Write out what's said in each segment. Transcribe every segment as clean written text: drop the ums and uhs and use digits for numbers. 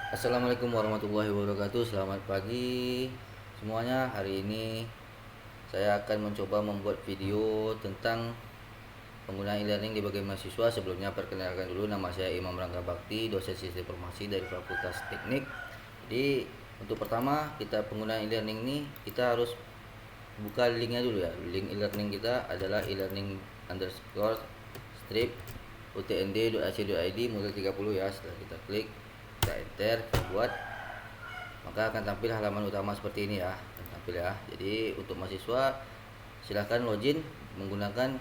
Assalamualaikum warahmatullahi wabarakatuh. Selamat pagi semuanya. Hari ini saya akan mencoba membuat video tentang penggunaan e-learning di bagi mahasiswa. Sebelumnya perkenalkan dulu, nama saya Imam Rangga Bakti, dosen sistem informasi dari Fakultas Teknik. Jadi untuk pertama kita penggunaan e-learning ini kita harus buka linknya dulu ya. Link e-learning kita adalah e-learning underscore strip utnd.ac.id model 30 ya. Setelah kita klik, kita enter, kita buat, maka akan tampil halaman utama seperti ini ya, akan tampil ya. Jadi untuk mahasiswa silahkan login menggunakan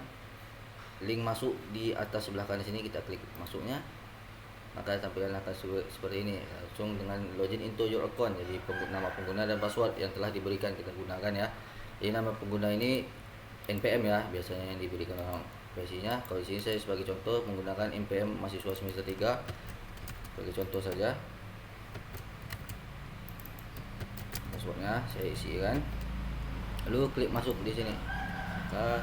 link masuk di atas sebelah kanan sini. Kita klik masuknya, maka tampilan akan seperti ini, langsung dengan login into your account. Jadi nama pengguna dan password yang telah diberikan kita gunakan ya. Jadi nama pengguna ini NPM ya, biasanya yang diberikan orang versinya. Kalau di sini saya sebagai contoh menggunakan NPM mahasiswa semester 3 sebagai contoh saja. Passwordnya saya isikan, lalu klik masuk di sini, maka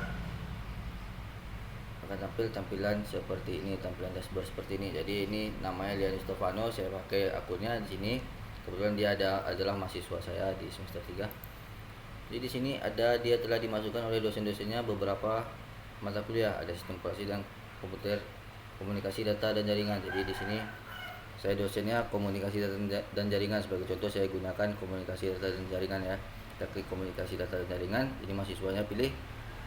akan tampil tampilan seperti ini, tampilan dashboard seperti ini. Jadi ini namanya Lian Stefano, saya pakai akunnya di sini. Kebetulan dia adalah mahasiswa saya di semester 3. Jadi di sini dia telah dimasukkan oleh dosen-dosennya beberapa mata kuliah, ada sistem informasi dan komputer, komunikasi data dan jaringan. Jadi di sini saya dosennya komunikasi data dan jaringan. Sebagai contoh saya gunakan komunikasi data dan jaringan ya. Kita klik komunikasi data dan jaringan, jadi mahasiswanya pilih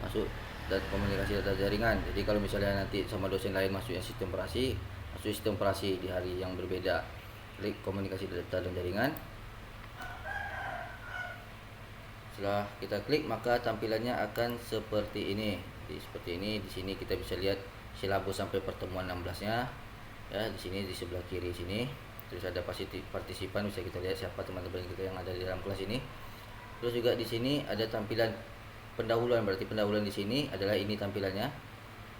masuk dan komunikasi data jaringan. Jadi kalau misalnya nanti sama dosen lain masuknya sistem operasi, masuk sistem operasi di hari yang berbeda. Klik komunikasi data dan jaringan. Setelah kita klik, maka tampilannya akan seperti ini. Jadi seperti ini. Di sini kita bisa lihat silabus sampai pertemuan 16-nya. Ya, di sini di sebelah kiri sini. Terus ada partisipan, bisa kita lihat siapa teman-teman kita yang ada di dalam kelas ini. Terus juga di sini ada tampilan pendahuluan, berarti pendahuluan di sini adalah ini tampilannya.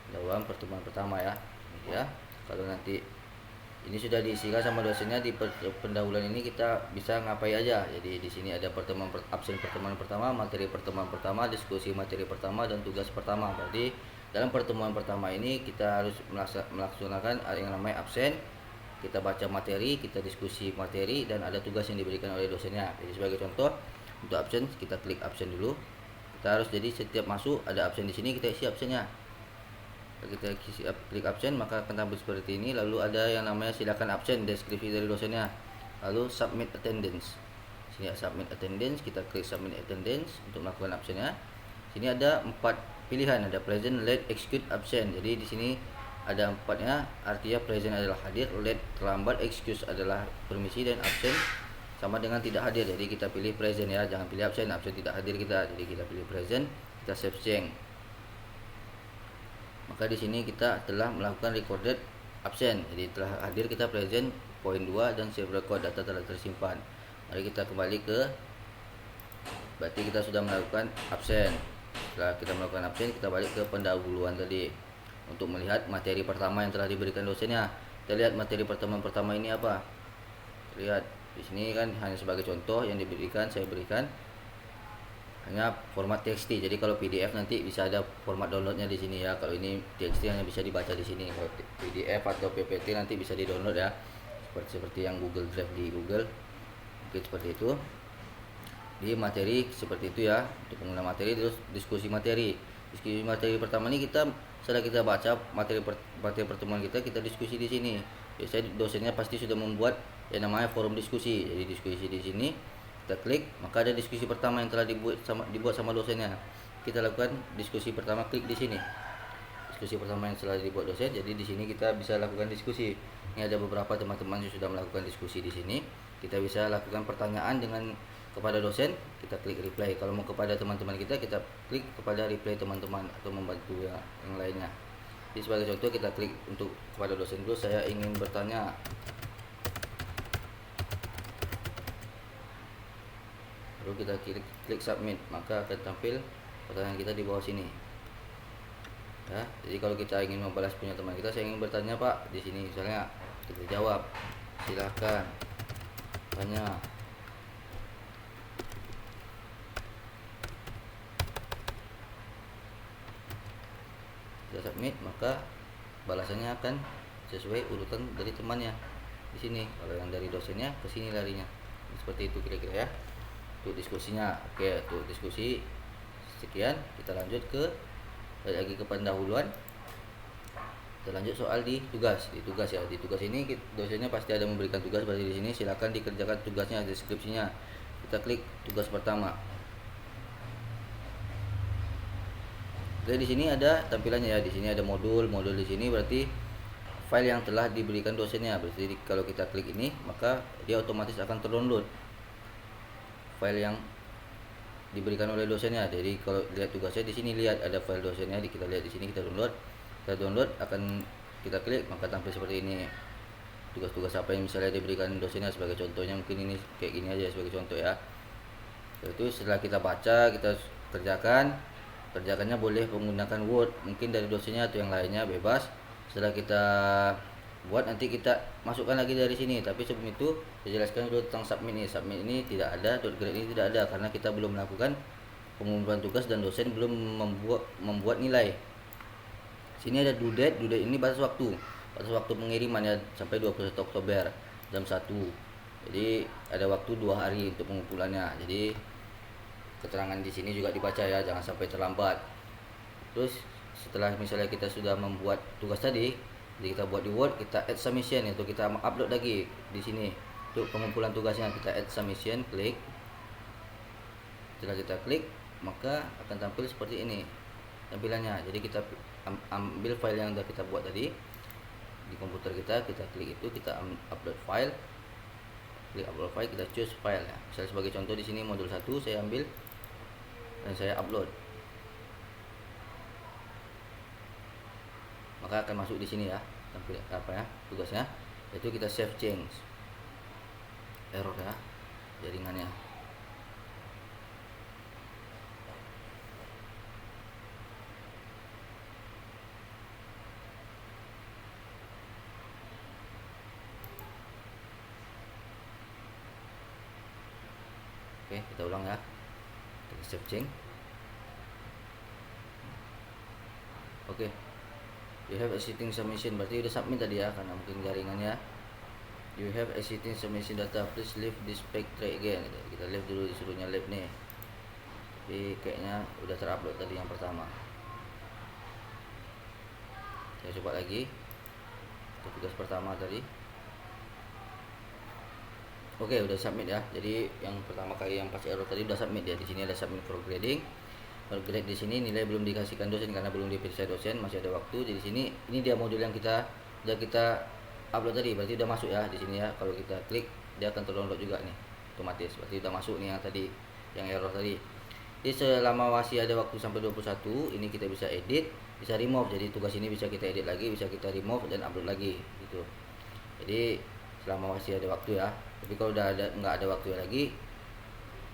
Pendahuluan pertemuan pertama ya. Ini ya. Kalau nanti ini sudah diisikan sama dosennya di pendahuluan ini, kita bisa ngapain aja. Jadi di sini ada absen pertemuan pertama, materi pertemuan pertama, diskusi materi pertama, dan tugas pertama. Berarti dalam pertemuan pertama ini kita harus melaksanakan yang namanya absen. Kita baca materi, kita diskusi materi, dan ada tugas yang diberikan oleh dosennya. Jadi sebagai contoh untuk absen, kita klik absen dulu. Kita harus, jadi setiap masuk ada absen di sini, kita isi absennya. Kita klik absen, maka akan tampil seperti ini. Lalu ada yang namanya silakan absen, deskripsi dari dosennya. Lalu submit attendance. Sini submit attendance, kita klik submit attendance untuk melakukan absennya. Sini ada 4 pilihan, ada present, late, excuse, absent. Jadi di sini ada 4-nya, artinya present adalah hadir, late terlambat, excuse adalah permisi, dan absent sama dengan tidak hadir. Jadi kita pilih present ya, jangan pilih absen. Absen tidak hadir kita. Jadi kita pilih present, kita save change. Maka di sini kita telah melakukan recorded absen. Jadi telah hadir kita present, poin 2, dan save record, data telah tersimpan. Mari kita kembali ke, berarti kita sudah melakukan absen. Setelah kita melakukan absen, kita balik ke pendahuluan tadi untuk melihat materi pertama yang telah diberikan dosennya. Kita lihat materi pertemuan pertama ini apa. Lihat di sini kan hanya sebagai contoh yang diberikan, saya berikan hanya format TXT. Jadi kalau PDF nanti bisa ada format downloadnya di sini ya. Kalau ini TXT hanya bisa dibaca di sini. Kalau PDF atau PPT nanti bisa di-download ya. Seperti yang Google Drive di Google. Mungkin seperti itu. Di materi seperti itu ya. Untuk pengguna materi, terus diskusi materi. Diskusi materi pertama ini setelah kita baca materi pertemuan kita diskusi di sini. Biasanya dosennya pasti sudah membuat yang namanya forum diskusi. Jadi diskusi di sini, kita klik, maka ada diskusi pertama yang telah dibuat sama dosennya. Kita lakukan diskusi pertama, klik di sini. Diskusi pertama yang telah dibuat dosen. Jadi di sini kita bisa lakukan diskusi. Ini ada beberapa teman-teman yang sudah melakukan diskusi di sini. Kita bisa lakukan pertanyaan kepada dosen, kita klik reply. Kalau mau kepada teman-teman kita klik kepada reply teman-teman atau membantu yang lainnya. Jadi sebagai contoh kita klik untuk kepada dosen dulu, saya ingin bertanya. Lalu kita klik submit, maka akan tampil pertanyaan kita di bawah sini. Ya, jadi kalau kita ingin membalas punya teman kita, saya ingin bertanya Pak, di sini misalnya kita jawab, silahkan tanya. Kita submit, maka balasannya akan sesuai urutan dari temannya. Di di sini. Kalau yang dari dosennya ke sini larinya. Seperti itu kira-kira ya. Untuk diskusinya. Oke, untuk diskusi sekian. Kita lanjut ke lagi ke pendahuluan. Kita lanjut soal di tugas. Di tugas ya. Di tugas ini dosennya pasti ada memberikan tugas pada di sini. Silakan dikerjakan tugasnya, deskripsinya. Kita klik tugas pertama. Oke, di sini ada tampilannya ya. Di sini ada modul di sini berarti file yang telah diberikan dosennya. Berarti kalau kita klik ini, maka dia otomatis akan terdownload file yang diberikan oleh dosennya. Jadi kalau lihat tugasnya di sini, lihat ada file dosennya, kita lihat di sini, kita download akan kita klik, maka tampil seperti ini. Tugas-tugas apa yang misalnya diberikan dosennya, sebagai contohnya mungkin ini kayak gini aja sebagai contoh ya. Itu setelah kita baca, kita kerjakannya boleh menggunakan Word, mungkin dari dosennya atau yang lainnya, bebas. Setelah kita buat, nanti kita masukkan lagi dari sini. Tapi sebelum itu saya jelaskan dulu tentang submit ini tidak ada, .grade ini tidak ada karena kita belum melakukan pengumpulan tugas dan dosen belum membuat nilai. Sini ada due date ini batas waktu pengiriman ya, sampai 21 Oktober jam 1. Jadi ada waktu 2 hari untuk pengumpulannya. Jadi keterangan di sini juga dibaca ya, jangan sampai terlambat. Terus setelah misalnya kita sudah membuat tugas tadi, jadi kita buat di Word, kita add submission, itu kita upload lagi di sini untuk pengumpulan tugasnya. Kita add submission, klik. Setelah kita klik, maka akan tampil seperti ini tampilannya. Jadi kita ambil file yang sudah kita buat tadi di komputer kita klik itu, kita upload file. Klik upload file, kita choose file ya. Misalnya sebagai contoh di sini modul 1 saya ambil dan saya upload, maka akan masuk di sini ya, tampil apa ya tugasnya. Itu kita save change, error ya jaringannya. Oke, kita ulang ya. Kita save change. Oke, you have existing submission, berarti udah submit tadi ya, karena mungkin jaringannya. You have existing submission data, please leave this page try again. Kita leave dulu, disuruhnya leave nih, tapi kayaknya udah terupload tadi yang pertama. Saya coba lagi untuk tugas pertama tadi. Oke, udah submit ya. Jadi yang pertama kali yang pas error tadi udah submit ya. Di sini ada submit for grading. Grade di sini nilai belum dikasihkan dosen karena belum diperiksa dosen, masih ada waktu. Jadi di sini ini dia modul yang udah kita upload tadi, berarti udah masuk ya di sini ya. Kalau kita klik, dia akan terdownload juga nih otomatis. Berarti udah masuk nih yang tadi, yang error tadi. Jadi selama masih ada waktu sampai 21, ini kita bisa edit, bisa remove. Jadi tugas ini bisa kita edit lagi, bisa kita remove dan upload lagi gitu. Jadi selama masih ada waktu ya. Tapi kalau udah nggak ada waktu lagi,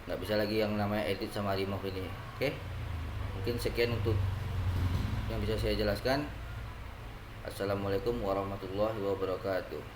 nggak bisa lagi yang namanya edit sama remove ini. Oke. Mungkin sekian untuk yang bisa saya jelaskan. Assalamualaikum warahmatullahi wabarakatuh.